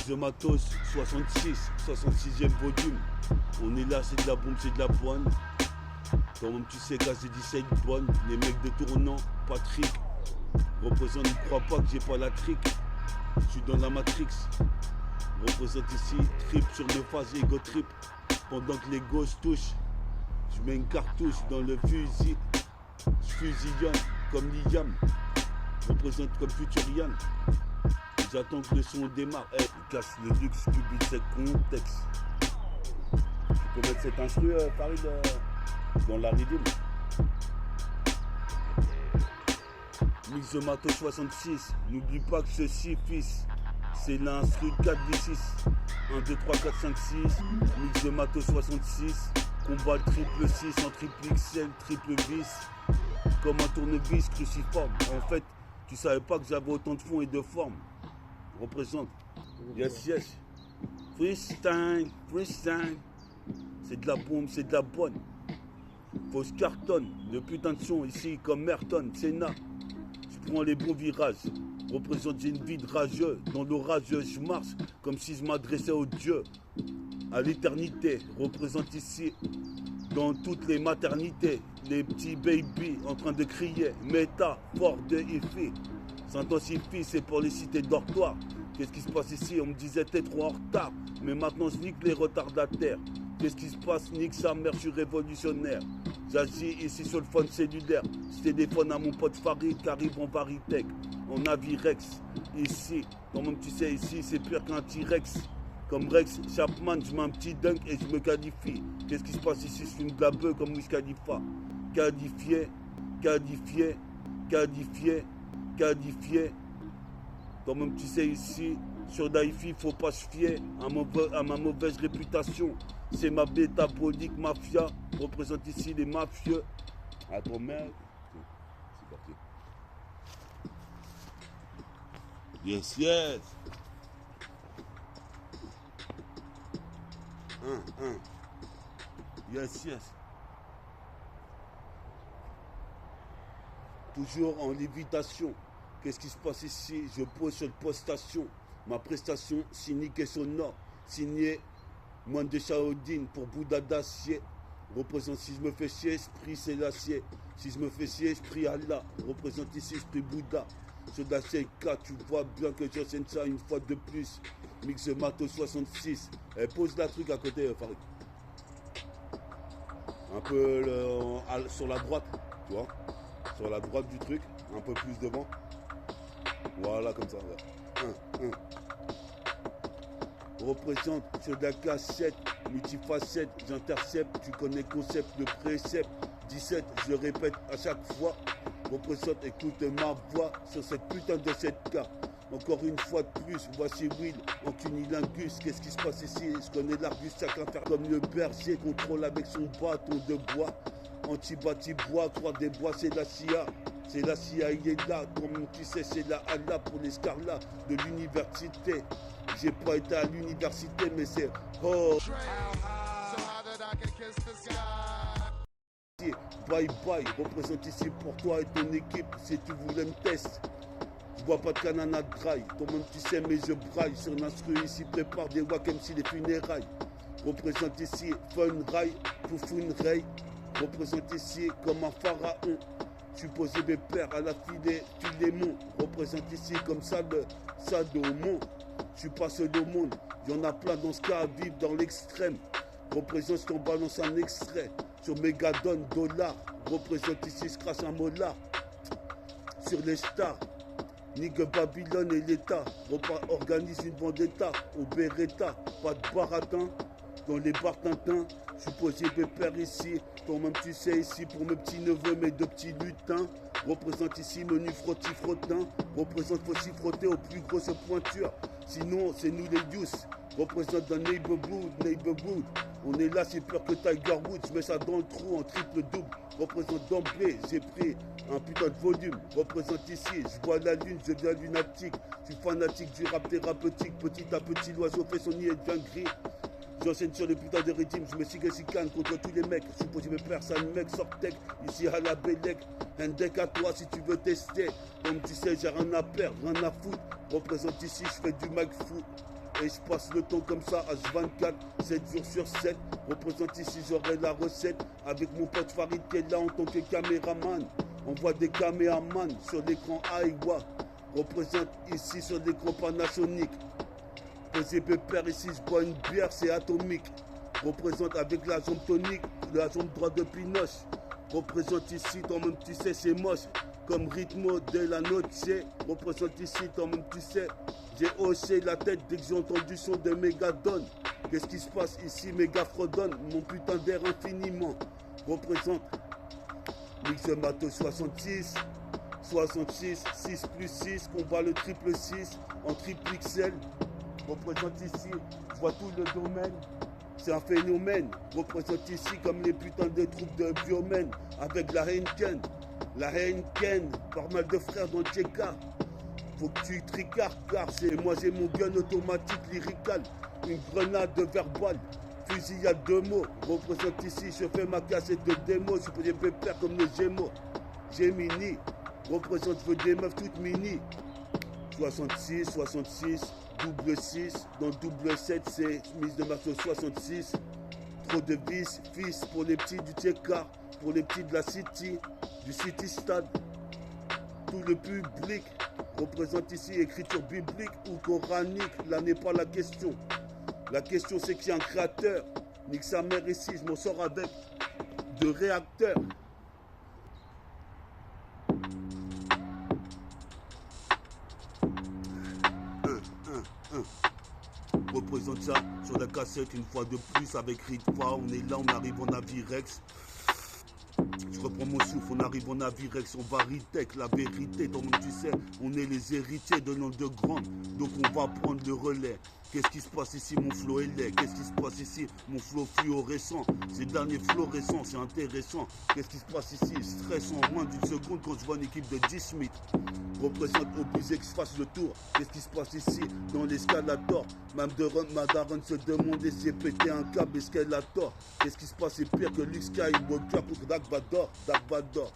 Mix de Matos 66, 66e volume. On est là, c'est de la bombe, c'est de la bonne. Toi-même tu sais qu'à 17 bonne, les mecs de tournant, Patrick. Représente, ne crois pas que j'ai pas la trick. Je suis dans la Matrix. Représente ici, trip sur mes phases, ego trip. Pendant que les gosses touchent, je mets une cartouche dans le fusil. Je fusillonne comme Liam. Représente comme Futurian. J'attends que le son démarre. Hey, casse le luxe, public, c'est contexte. Tu peux mettre cet instru, Farid, dans la rythme. Mix de Matos 66. N'oublie pas que ceci, fils, c'est l'instru 4v6. 1, 2, 3, 4, 5, 6. Mix de Matos 66. Combat triple 6 en triple XL, triple vis. Comme un tournevis cruciforme. En fait, tu savais pas que j'avais autant de fond et de forme. Représente. Yes, yes. Freestyle, freestyle. C'est de la bombe, c'est de la bonne. Fausse cartonne. De putain de son ici comme Merton, Senna. Je prends les bons virages. Représente, j'ai une vie de rageux. Dans l'orage, je marche comme si je m'adressais au Dieu. À l'éternité. Représente ici dans toutes les maternités. Les petits baby en train de crier. Méta, fort de Ifi. S'intensifie, c'est pour les cités dortoirs. Qu'est-ce qui se passe ici? On me disait t'es trop en retard. Mais maintenant je nique les retardataires. Qu'est-ce qui se passe? Nique sa mère, je suis révolutionnaire. J'agis ici sur le phone cellulaire. Je téléphone à mon pote Farid qui arrive en Varitech. En Avirex. Ici, quand même tu sais ici c'est pire qu'un T-Rex. Comme Rex Chapman, je mets un petit dunk et je me qualifie. Qu'est-ce qui se passe ici? Je suis une glabeux comme Wiz Khalifa. Qualifié, qualifié, qualifié, qualifié. Quand même tu sais ici, sur Daifi, faut pas se fier à ma mauvaise réputation. C'est ma bétabolique mafia. Représente ici les mafieux. Attends, merde. C'est parti. Yes, yes. Yes, yes. Toujours en lévitation. Qu'est-ce qui se passe ici? Je pose sur le poste station. Ma prestation cynique et sonore. Signé Moine de Shaodin pour Bouddha d'acier. Représente si je me fais chier, esprit c'est l'acier. Si je me fais chier, je prie Allah. Représente ici, je prie Bouddha. Sur d'acier K, tu vois bien que j'enseigne ça une fois de plus. Mix de Matos 66. Et pose la truc à côté, Farid. Un peu sur la droite, tu vois. Sur la droite du truc, un peu plus devant. Voilà, comme ça. Représente sur la cassette, multifacette, j'intercepte, tu connais le concept, le précepte. 17, je le répète à chaque fois. Représente, écoute ma voix sur cette putain de 7K. Encore une fois de plus, voici Will en cunilingus. Qu'est-ce qui se passe ici? Je connais l'Argus, chacun faire comme le berger, contrôle avec son bâton de bois. Anti-bâti bois, croix des bois, c'est la CIA. C'est la CIA, il est là, comme tu sais, c'est la Allah pour les scarlats de l'université. J'ai pas été à l'université, mais c'est oh. Bye bye, représente ici pour toi et ton équipe si tu voulais me tester. Je bois pas de canana dry, toi-même tu sais, mais je braille sur l'instru ici, prépare des wack MC les funérailles. Représente ici Fun Ray, Foufoun Ray. Représente ici comme un pharaon. Je suis posé mes pères à la Philémon. Représente ici comme ça le Sadomon. Je suis pas seul au monde. Il y en a plein dans ce cas à vivre dans l'extrême. Représente, je t'en balance un extrait. Sur Megadon, dollar. Représente ici, je crache un molar. Sur les stars. Nique Babylone et l'État. Organise une vendetta au Beretta. Pas de baratin dans les bars Tintin. Je suis posé pépère ici, toi-même tu sais ici pour mes petits neveux, mes deux petits lutins. Représente ici menu frottis-frottin. Représente faut s'y frotter aux plus grosses pointures. Sinon c'est nous les youths. Représente dans neighborhood. On est là, c'est peur que Tiger Woods. Je mets ça dans le trou en triple double. Représente d'emblée, j'ai pris un putain de volume. Représente ici, je vois la lune, je deviens lunatique. Je suis fanatique du rap thérapeutique. Petit à petit l'oiseau fait son nid et devient gris. J'enseigne sur le putain de rythme, je me chicane contre tous les mecs. Je suppose que mes personnes, mec, sortec, ici à la Bélec. Un deck à toi si tu veux tester. Comme tu sais, j'ai rien à perdre, rien à foutre. Représente ici, je fais du mag fou. et je passe le temps comme ça, H24, 7 jours sur 7. Représente ici, j'aurai la recette avec mon pote Farid qui est là en tant que caméraman. On voit des caméramans sur l'écran Aïwa. Représente ici sur l'écran Panasonic. Posé pépère ici, je bois une bière, c'est atomique. Représente avec la jambe tonique, la jambe droite de Pinoche. Représente ici, toi-même tu sais, c'est moche. Comme rythme de la noche. Représente ici, toi-même tu sais. J'ai hoché la tête dès que j'ai entendu son de Megadon. Qu'est-ce qui se passe ici, Megafrodon, mon putain d'air infiniment. Représente Mix Mato 66, 6 plus 6, combat le triple 6 en triple XL. Représente ici, je vois tout le domaine. C'est un phénomène, représente ici comme les putains de troupes de biomène avec la Heineken. La Heineken, pas mal de frères dans le TK. Faut que tu tricardes car c'est moi j'ai mon gun automatique lyrical. Une grenade de verbal, fusil à 2 mots. Représente ici, je fais ma cassette de démo. Je peux des pépères comme les Gémeaux. Gemini, représente, je veux des meufs toutes mini. 66, double 6, dans le double 7 c'est mise de marteau 66. Trop de vis, fils pour les petits du TK, pour les petits de la City, du City Stade. Tout le public représente ici écriture biblique ou coranique, là n'est pas la question. La question c'est qu'il y a un créateur. Nique sa mère ici, je m'en sors avec 2 réacteurs. Représente ça sur la cassette une fois de plus avec Ritva. On est là, on arrive en Avirex. Je reprends mon souffle, on arrive en Avirex, on va Ritech, la vérité, toi-même tu sais, on est les héritiers de nos deux grandes, donc on va prendre le relais. Qu'est-ce qui se passe ici, mon flow est laid? Qu'est-ce qui se passe ici, mon flow fluorescent? Ces derniers fluorescents, c'est intéressant. Qu'est-ce qui se passe ici? Stress en moins d'une seconde quand je vois une équipe de 10 Smith. Représente obligé que je fasse le tour. Qu'est-ce qui se passe ici dans l'escalator? Même de ma daronne se demandait si j'ai pété un câble escalator. Qu'est-ce qui se passe? C'est pire que Luke Skywalker contre Dark Vador.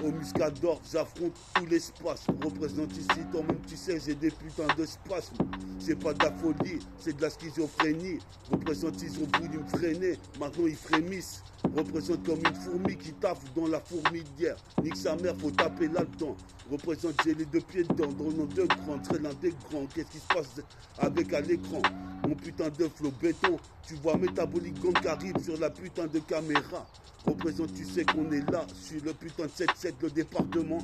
Au Muscador, j'affronte tout l'espace. Représente ici, toi-même tu sais, j'ai des putains de spasmes. C'est pas de la folie, c'est de la schizophrénie. Représente, ils ont voulu me freiner, maintenant ils frémissent. Représente comme une fourmi qui taffe dans la fourmilière. Nique sa mère, faut taper là-dedans. Représente, j'ai les 2 pieds dedans, dans nos 2 grands, très l'un des grands. Qu'est-ce qui se passe avec à l'écran? Mon putain de flow béton. Tu vois Métabolique Gang qui arrive sur la putain de caméra. Représente, tu sais qu'on est là, sur le putain de 7-7, le département.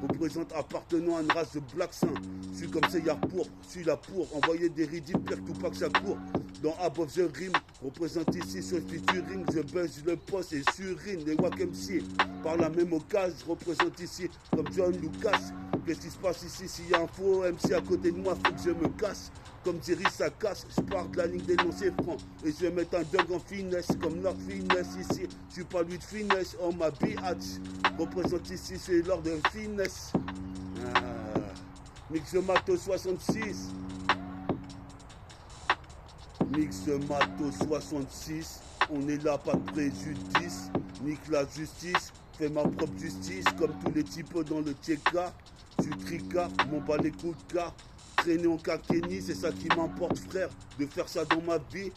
Représente appartenant à une race de black saint. Suis comme Seyar pour, suis là pour envoyer des ridimes, pire tout pas que ça court. Dans Above the Rim, représente ici sur le featuring, je buzz le poste et surine les Wack MC. Par la même occasion, je représente ici comme John Lucas. Qu'est-ce qui se passe ici? S'il y a un faux MC à côté de moi, faut que je me casse. Comme Jerry ça casse, je pars de la ligne des lancers francs. Et je vais mettre un dog en finesse, comme leur finesse ici. Je suis pas lui de finesse, oh ma biatch. Représente ici, c'est l'or de finesse. Mix Mato 66. Mix Mato 66. On est là, pas de préjudice. Nique la justice, fais ma propre justice. Comme tous les types dans le TK. Je suis tricard, m'en bats les coups de car. Traîner en Kakeni, c'est ça qui m'importe frère. De faire ça dans ma vie.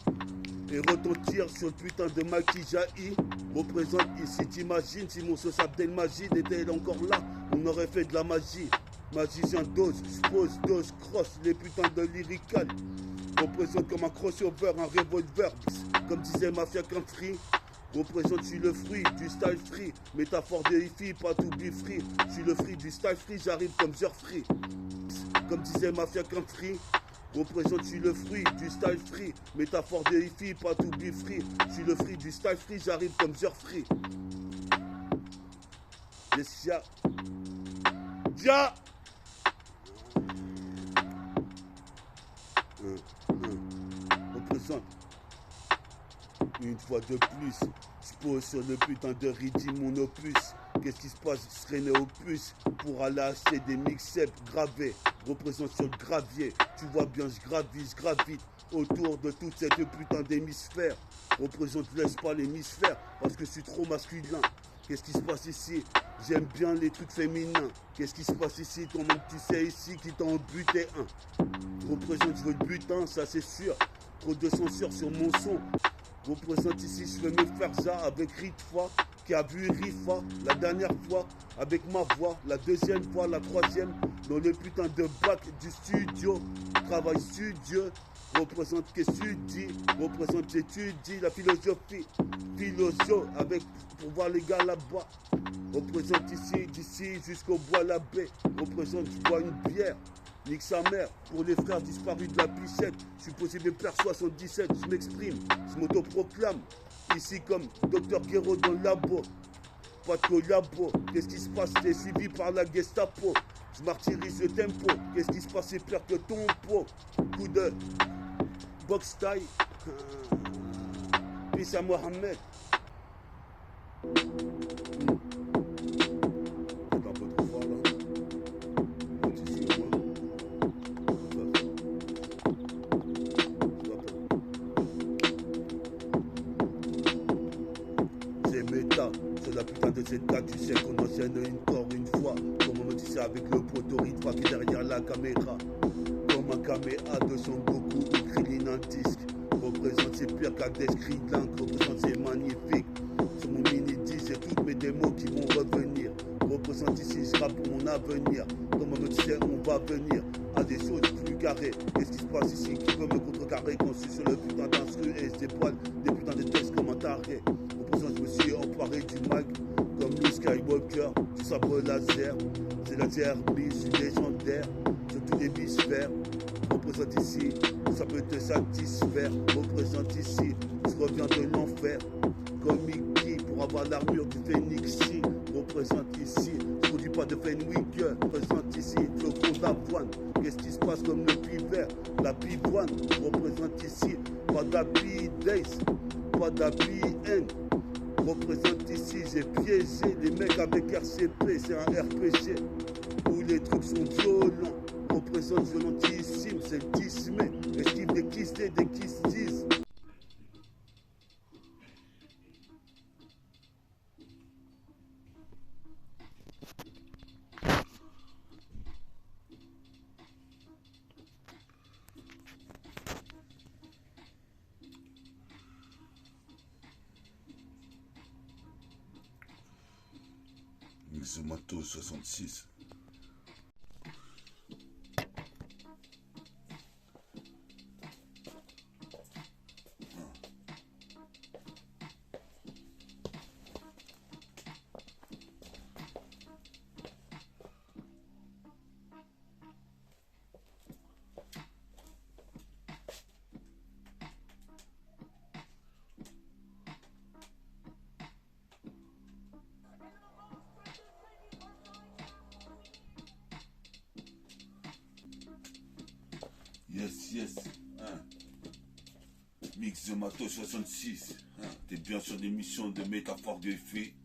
Et retentir sur le putain de mal qui jaillit. Représente ici, t'imagines si mon sauce Abdelmajid était encore là, on aurait fait de la magie. Magicien dose, spose, dose, cross, les putains de lyrical. Représente comme un crossover, un revolver. Comme disait Mafia Country. Représente, je suis le fruit du style free. Métaphore de hi-fi, pas tout be free. Je suis le fruit du style free, j'arrive comme Free. Comme disait Mafia Country. Représente, je suis le fruit du style free. Métaphore de hi-fi, pas tout be free. Je suis le fruit du style free, j'arrive comme Free. Dia. Représente. Une fois de plus, je pose sur le putain de Riddim mon opus. Qu'est-ce qui se passe? Je traînais au puce pour aller acheter des mix-ups gravés. Représente sur le gravier. Tu vois bien, je gravite autour de toutes ces 2 putains d'hémisphères. Représente, laisse pas l'hémisphère parce que je suis trop masculin. Qu'est-ce qui se passe ici? J'aime bien les trucs féminins. Qu'est-ce qui se passe ici? Ton monde, tu sais ici qui t'a embuté un. Je représente, je veux le butin, ça c'est sûr. Trop de censure sur mon son. Je représente ici, je fais me faire ça avec Ritfa, qui a vu Rifa la dernière fois avec ma voix, la deuxième fois, la troisième, dans le putain de bac du studio. Travail studio, représente qu'est-ce que tu dis, représente j'étudie la philosophie, philosophe avec pour voir les gars là-bas. Représente ici, d'ici jusqu'au bois la baie, représente, je bois une bière. Nique sa mère, pour les frères disparus de la pichette. Je suis possible père 77, je m'exprime, je m'autoproclame. Ici comme Dr Guéraud dans le labo. Pas de collabo, qu'est-ce qui se passe? T'es suivi par la Gestapo. Je martyrise le tempo, qu'est-ce qui se passe? C'est pire que ton pot. Coup de box taille. Peace à Mohamed. C'est la putain de cette date, tu sais qu'on enchaîne encore une fois. Comme on me dit ça avec le proto-rythme qui est derrière la caméra. Comme un caméra de Son Goku ou Krillin un disque. Représente c'est pire qu'Hadès Krillin, représente c'est magnifique. Sur mon mini-disque, j'ai toutes mes démos qui vont revenir. Représente ici, je rappe pour mon avenir. Comme on me dit, on va venir à des choses plus carrées. Qu'est-ce qui se passe ici? Qui veut me contrecarrer quand je suis sur le putain d'instru et je dévoile des putains de textes comme un taré. Je me suis emparé du mag comme Luke Skywalker, du sabre laser. C'est la TRB, je suis légendaire sur tous les bisphères. Représente ici, ça peut te satisfaire. Représente ici, je reviens de l'enfer. Comme Mickey pour avoir l'armure du Phoenix. Représente ici, je produis pas de Fenwick. Représente ici, flocon d'avoine. Qu'est-ce qui se passe comme le pivert? La pivoine. Représente ici, pas d'happy days, pas d'happy end. Représente ici, j'ai piégé les mecs avec RCP, c'est un RPG où les trucs sont violents. Représente violentissime, c'est le 10 mai. Esquive des kiss des kiss 10. Mixomato 66. Yes. Mixomato 66. T'es bien sur l'émission de métaphore de fait.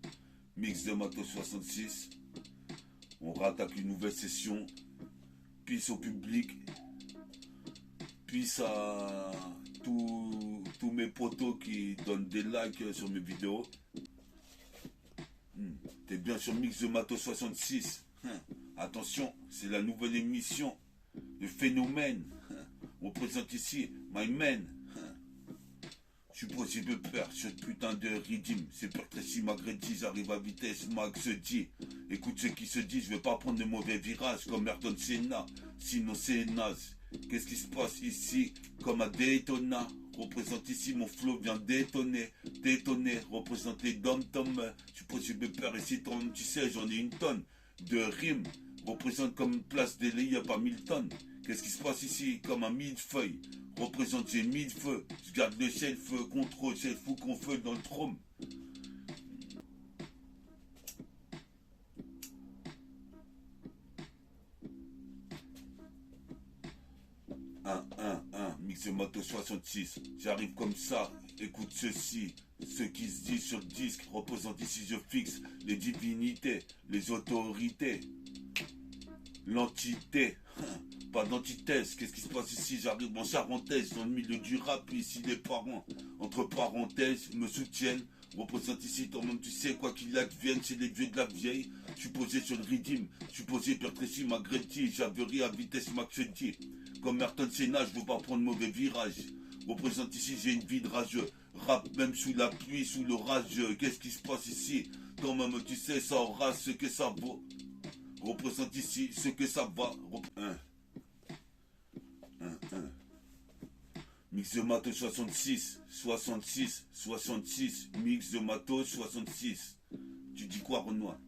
Mixomato 66. On rattaque une nouvelle session. Peace au public. Peace à tous mes potos qui donnent des likes sur mes vidéos. T'es bien sur Mixomato 66. Attention, c'est la nouvelle émission. Le phénomène. On présente ici My Man. Je suis possible peur sur ce putain de rythme. C'est peur Tracy Magredi, j'arrive à vitesse max dit. Écoute ce qui se dit, je vais pas prendre de mauvais virages comme Ayrton Senna. Sinon c'est naze. Qu'est-ce qui se passe ici? Comme à Daytona. Représente ici, mon flow vient détonner. Représente les dom-tom. Je suis possible peur ici, tu sais, j'en ai une tonne de rimes. Représente comme place des il n'y a pas 1000 tonnes. Qu'est-ce qui se passe ici? Comme un millefeuille. Représente j'ai 1000 feux. Je garde le shelf contrôle, c'est fou qu'on feu dans le trône. Mixomato 66. J'arrive comme ça, écoute ceci. Ce qui se dit sur le disque représente ici, je fixe les divinités, les autorités. L'entité, pas d'antithèse. Qu'est-ce qui se passe ici? J'arrive en charentaise dans le milieu du rap. Ici les parents, entre parenthèses, me soutiennent. Représente ici toi-même, tu sais quoi qu'il advienne, c'est les vieux de la vieille. Je suis posé sur le rythme, je suis posé Pierre Tracy Magredi, j'averie à vitesse max dit. Comme Ayrton Senna, je veux pas prendre mauvais virage. Représente ici, j'ai une vie de rageux. Rap même sous la pluie, sous l'orage. Qu'est-ce qui se passe ici? Toi-même, tu sais, ça aura ce que ça vaut. Représente ici ce que ça va. Mix de Matos 66, 66, 66. Mix de Matos 66. Tu dis quoi, Renoir?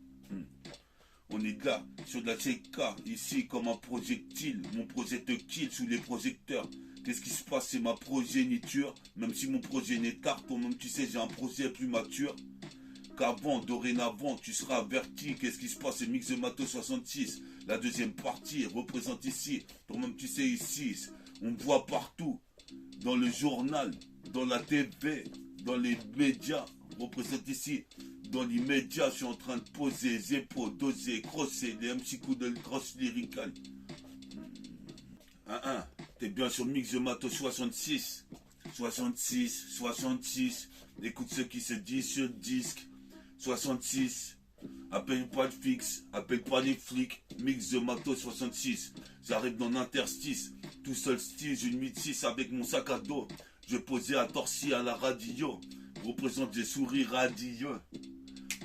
On est là, sur de la CK, ici comme un projectile. Mon projet te kill sous les projecteurs. Qu'est-ce qui se passe? C'est ma progéniture. Même si mon projet n'est tard, toi-même tu sais, j'ai un projet plus mature qu'avant, dorénavant, tu seras averti. Qu'est-ce qui se passe? C'est Mix de Matos 66. La deuxième partie représente ici. Toi-même tu sais, ici, on me voit partout. Dans le journal, dans la TV, dans les médias. Représente ici. Dans l'immédiat, je suis en train de poser les épaules, doser, crosser, des petits coups de grosse lyrical. T'es bien sur Mix de Matos 66. 66, 66. Écoute ce qui se dit sur le disque. 66. Appelle pas le fixe, appelle pas les flics. Mix de Matos 66. J'arrive dans l'interstice. Tout seul style, une 8-6 avec mon sac à dos. Je posais à Torcy à la radio. Représente des sourires radieux.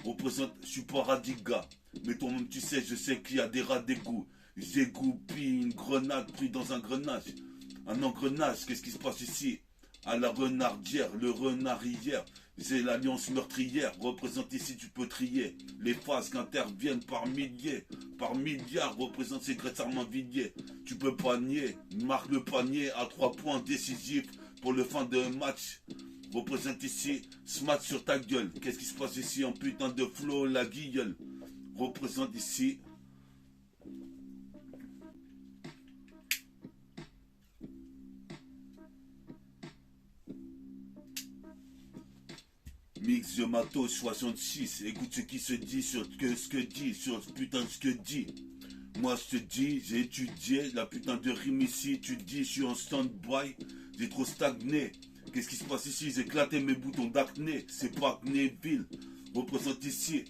Représente, je suis pas radiga. Mais toi-même tu sais, je sais qu'il y a des rats d'égout. J'ai goupillé une grenade pris dans un grenage. Un engrenage, qu'est-ce qui se passe ici? À la renardière, le renard hier. C'est l'alliance meurtrière. Représente ici, tu peux trier. Les phases qui interviennent par milliers, par milliards. Représente ces Grèce Armand Villiers. Tu peux pas nier. Marque le panier à 3 points décisifs pour le fin de match. Représente ici, smash sur ta gueule. Qu'est-ce qui se passe ici en putain de flow, la guilleule. Représente ici. Mix de Matos 66. Écoute ce qui se dit sur ce que dit, sur putain ce que dit. Moi je te dis, j'ai étudié la putain de rime ici. Tu te dis, je suis en stand-by. J'ai trop stagné. Qu'est-ce qui se passe ici? J'ai éclaté mes boutons d'acné. C'est pas Acnéville. Représente ici.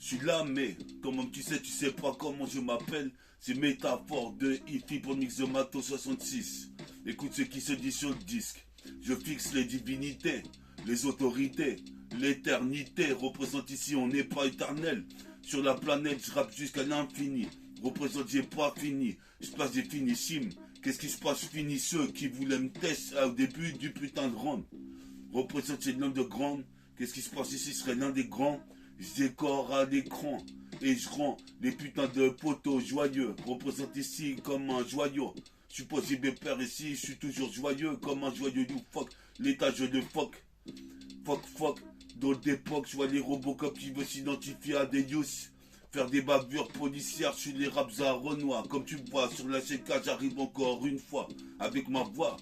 Je suis là, mais comme tu sais pas comment je m'appelle. C'est métaphore de Iti pour Mix de Matos 66. Écoute ce qui se dit sur le disque. Je fixe les divinités, les autorités, l'éternité. Représente ici, on n'est pas éternel. Sur la planète, je rappe jusqu'à l'infini. Représente, j'ai pas fini. Je passe des finissimes. Qu'est-ce qui se passe? Finis ceux qui voulaient me tester au début du putain de round. Représente, c'est l'un de grande. Qu'est-ce qui se passe ici? Ce serait l'un des grands. Je décore à l'écran. Et je rends les putains de poteaux joyeux. Représente ici comme un joyau. Je suis posé mes pères ici. Je suis toujours joyeux comme un joyeux you fuck. L'état je le fuck. Fuck. D'autres époques, je vois les Robocop qui veulent s'identifier à des youths. Faire des bavures policières sur les raps à Renoir. Comme tu vois sur la CK, j'arrive encore une fois. Avec ma voix,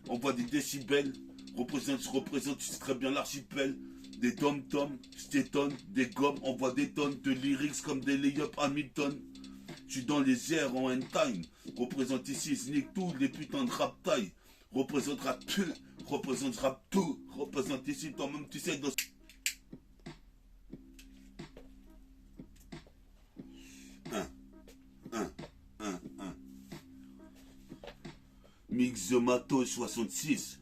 on voit des décibels. Je représente, tu sais très bien l'archipel. Des tom-toms, je t'étonne, des gommes, on voit des tonnes de lyrics comme des lay-up Hamilton. Je suis dans les airs en end time. Représente ici, je nique tous les putains de rap taille. Représente rap tout, représente rap tout. Représente ici, toi-même tu sais dans... Mix de Matos 66.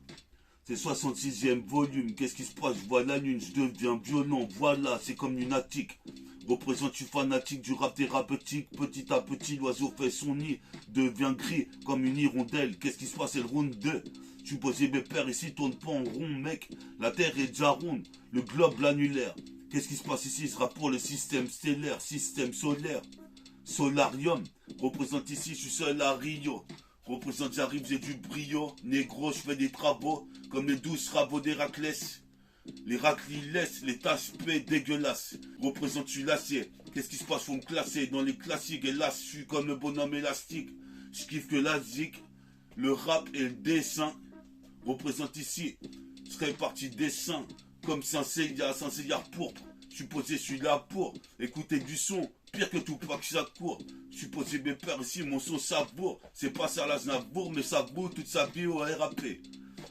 C'est 66e volume. Qu'est-ce qui se passe? Je vois la lune, je deviens violent. Voilà, c'est comme lunatique. Représente, je suis fanatique du rap thérapeutique. Petit à petit, l'oiseau fait son nid. Devient gris comme une hirondelle. Qu'est-ce qui se passe? C'est le round 2. Je suis posé mes pères ici, tourne pas en rond, mec. La terre est déjà ronde. Le globe, l'annulaire. Qu'est-ce qui se passe ici? Ce sera pour le système stellaire, système solaire. Solarium. Représente ici, je suis seul à Rio. Représente, j'arrive, j'ai du brio. Négro, je fais des travaux comme les 12 travaux d'Héraclès. Les raclilès, les taches P dégueulasses. Représente, je suis l'acier. Qu'est-ce qui se passe? Faut me classer dans les classiques. Hélas, je suis comme le bonhomme élastique. Je kiffe que la zik, le rap et le dessin. Représente ici, je serais parti dessin. Comme Saint-Céliard pourpre. Je suis posé, je suis là pour écouter du son. Pire que tout pas que ça court. Je suis posé mes pères ici, mon son savoure. C'est pas ça l'Aznavour, mais ça boue toute sa vie au RAP.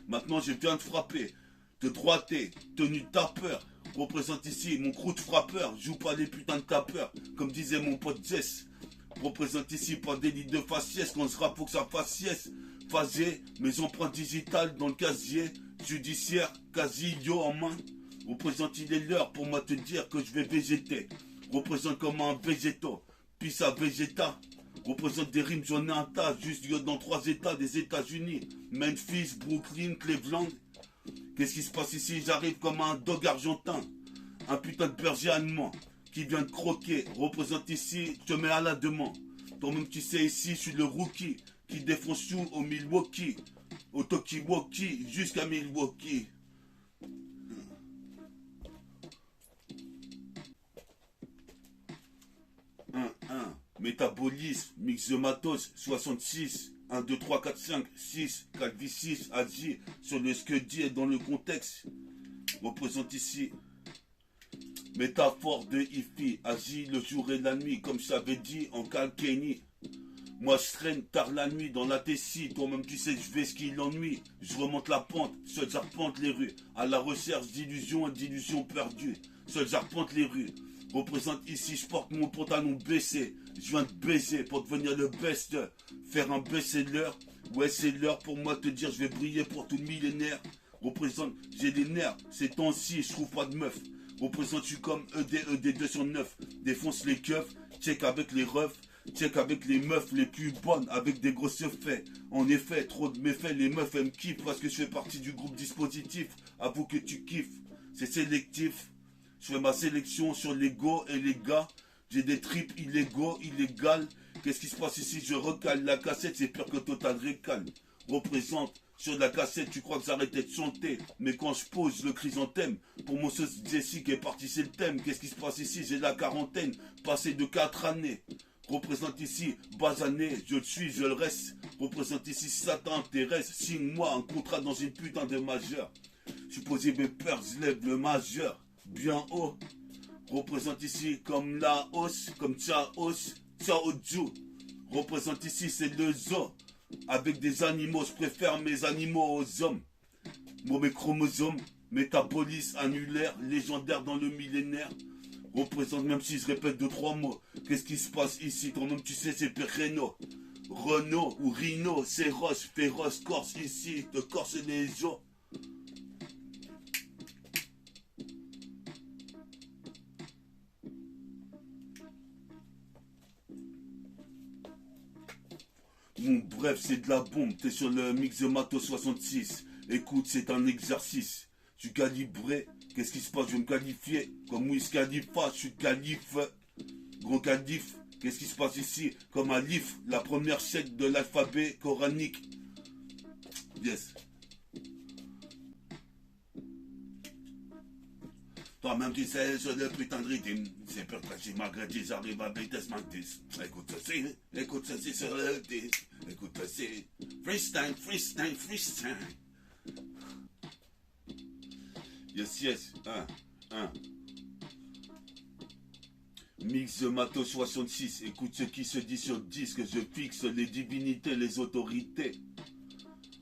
Maintenant je viens de frapper, de droiter, tenu de tapeur. Représente ici mon crew de frappeur. Joue pas les putains de tapeurs, comme disait mon pote Jess. Représente ici pas délit de faciès, quand ce rap faut que ça fasse sieste. Phasé, mes empreintes digitales dans le casier judiciaire, quasi-yo en main. Représente il est l'heure pour moi te dire que je vais végéter. Représente comme un végétaux, puis ça végéta. Représente des rimes, j'en ai un tas, juste yo dans 3 états des États-Unis. Memphis, Brooklyn, Cleveland. Qu'est-ce qui se passe ici? J'arrive comme un dog argentin, un putain de berger allemand qui vient de croquer. Représente ici, je te mets à la demande. Toi-même tu sais ici, je suis le rookie qui défonce tout au Milwaukee, au Tokiwoki jusqu'à Milwaukee. Métabolisme, mix de matos, 66, 1, 2, 3, 4, 5, 6, 4, 8, 6, agit sur le ce que dit et dans le contexte. Représente ici. Métaphore de Ifi, agit le jour et la nuit, comme je t'avais dit en Kalkeni. Moi je traîne tard la nuit dans la Tessie, toi-même tu sais je vais ce qui l'ennuie. Je remonte la pente, seul j'arpente les rues, à la recherche d'illusions et d'illusions perdues. Seul j'arpente les rues. Représente ici, je porte mon pantalon baissé. Je viens de baiser pour devenir le best. Faire un best-seller. Ouais, c'est l'heure pour moi de te dire, je vais briller pour tout le millénaire. Représente, j'ai des nerfs. Ces temps-ci, je trouve pas de meuf. Représente, je suis comme ED 2 sur 9. Défonce les keufs, check avec les refs. Check avec les meufs les plus bonnes, avec des grosses faits. En effet, trop de méfaits, les meufs elles me kiffent parce que je fais partie du groupe dispositif. Avoue que tu kiffes, c'est sélectif. Je fais ma sélection sur les go et les gars. J'ai des trips illégaux, illégales. Qu'est-ce qui se passe ici? Je recale la cassette, c'est pire que Total Recall. Représente sur la cassette, tu crois que j'arrêtais de chanter. Mais quand je pose le chrysanthème, pour mon sauce Jessie qui est parti, c'est le thème. Qu'est-ce qui se passe ici? J'ai la quarantaine, passé de 4 années. Représente ici, basané, je le suis, je le reste. Représente ici, si ça t'intéresse, signe-moi un contrat dans une putain de majeur. Je suis posé mes peurs, je lève le majeur, bien haut. Représente ici comme la hausse, comme Chaos, Chaoju. Représente ici, c'est le zoo. Avec des animaux, je préfère mes animaux aux hommes. Moi, mes chromosomes, métabolisme annulaire, légendaire dans le millénaire. Représente même si je répète 2-3 mots. Qu'est-ce qui se passe ici? Toi-même tu sais c'est Renault. Renault ou Rhino, c'est Roche, féroce, corse ici, te corse les os. Bon bref c'est de la bombe, t'es sur le mix de Mato 66. Écoute c'est un exercice. Je suis calibré. Qu'est-ce qui se passe? Je vais me qualifier. Comme Wiz Khalifa, je suis calife. Gros calife. Qu'est-ce qui se passe ici? Comme Alif, la première chèque de l'alphabet coranique. Yes. Toi-même tu sais, sur le putain de rythme. C'est pur que malgré tout, j'arrive à Betes Mantis. Écoute ceci sur le disque. Écoute ceci. Freestyle, freestyle, freestyle. Yes, yes, 1. Mix de Mato 66, écoute ce qui se dit sur disque, je fixe les divinités, les autorités.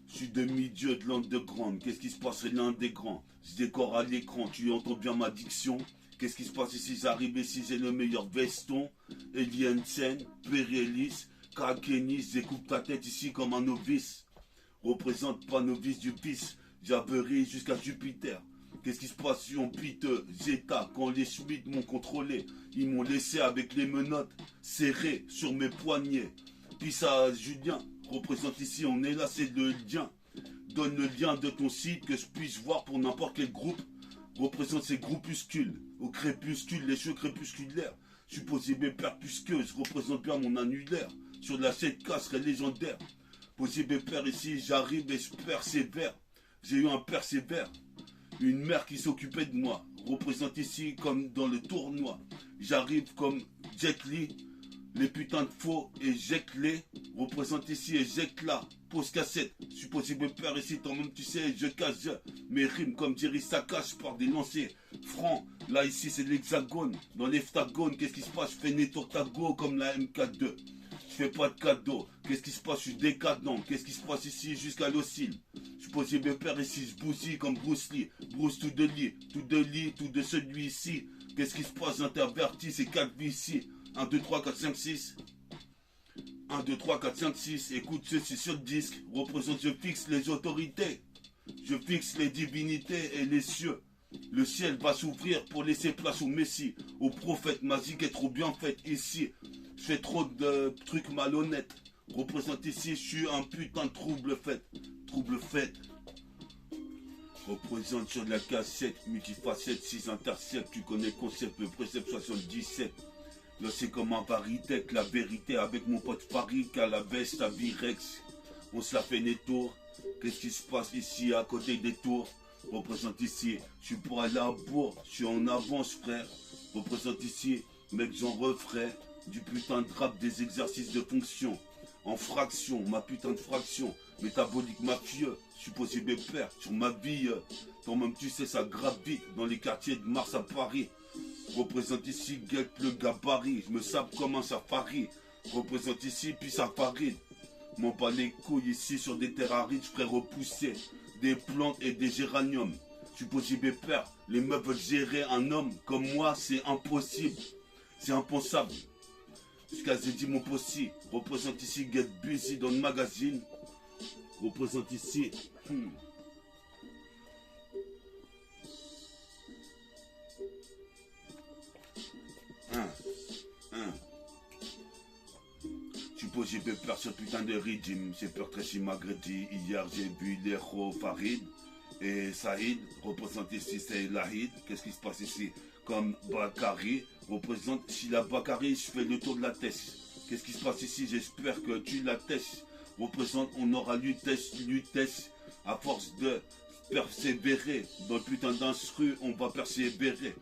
Je suis demi-dieu de l'underground, qu'est-ce qui se passe l'un des grands? Je décore à l'écran, tu entends bien ma diction. Qu'est-ce qui se passe ici? J'arrive ici, j'ai le meilleur veston. Eliensen, Pérélis, Kakenis, j'écoute ta tête ici comme un novice. Représente pas novice du vice, j'averie jusqu'à Jupiter. Qu'est-ce qui se passe si on pite Zeta quand les Schmitt m'ont contrôlé? Ils m'ont laissé avec les menottes serrées sur mes poignets. Puis ça, Julien, représente ici, on est là, c'est le lien. Donne le lien de ton site que je puisse voir pour n'importe quel groupe. Représente ces groupuscules, au crépuscule, les cheveux crépusculaires. Je suis posé mes perpusqueuses, représente bien mon annulaire. Sur la 7K serait légendaire. Posé mes pères ici, j'arrive et je persévère. J'ai eu un persévère. Une mère qui s'occupait de moi, représente ici comme dans le tournoi. J'arrive comme Jet Li, les putains de faux éjecte-les. Représente ici éjecte là, pose cassette. Je suis possible peur ici, toi-même tu sais, je cache mes rimes comme Jerry Sakash par des lancers francs. Là ici c'est l'hexagone, dans l'heptagone, qu'est-ce qui se passe? Je fais Netortago comme la MK2. Je fais pas de cadeau, qu'est-ce qui se passe? Je suis décadent, qu'est-ce qui se passe ici jusqu'à l'oscille? Je suis possible peur ici, je bousille comme Bruce Lee. Bruce tout de lit, tout de celui-ci. Qu'est-ce qui se passe? Interverti, c'est 4 vies ici. 1, 2, 3, 4, 5, 6. 1, 2, 3, 4, 5, 6, écoute ceci sur le disque, représente, je fixe les autorités, je fixe les divinités et les cieux. Le ciel va s'ouvrir pour laisser place au Messie, au prophète magique est trop bien fait ici. Je fais trop de trucs malhonnêtes. Représente ici, je suis un putain de trouble fait. Trouble fait. Représente sur la cassette, multifacette, 6 intercepts, tu connais le concept, le précepte 77. Là c'est comme un Varitech, la vérité avec mon pote Farik à la veste à Virex. On se la fait nettour. Qu'est-ce qui se passe ici à côté des tours? Représente ici, je suis pour aller à bourg, je suis en avance frère. Représente ici, mec j'en referai du putain de rap des exercices de fonction. En fraction, ma putain de fraction, métabolique mafieux, je suis possible père sur ma vie. Toi-même tu sais ça grave vite dans les quartiers de Mars à Paris. Représente ici, guette le gabarit, je me sape comme un safari. Représente ici, puis safari. M'en pas les couilles ici sur des terres arides, je ferai repousser des plantes et des géraniums. Je suis possible père, les meufs veulent gérer un homme comme moi, c'est impossible. C'est impensable. Jusqu'à j'ai dit mon possi. Représente ici Get Busy dans le magazine. Représente ici. J'ai peur ce putain de régime, j'ai peur Tracy Magredi. Hier j'ai vu l'héros Farid et Saïd, représente ici c'est Lahid. Qu'est-ce qui se passe ici? Comme Bakary, représente si la Bakary, je fais le tour de la tête. Qu'est-ce qui se passe ici? J'espère que tu la testes. Représente, on aura Lutèce, à force de persévérer. Dans le putain d'instru, on va persévérer.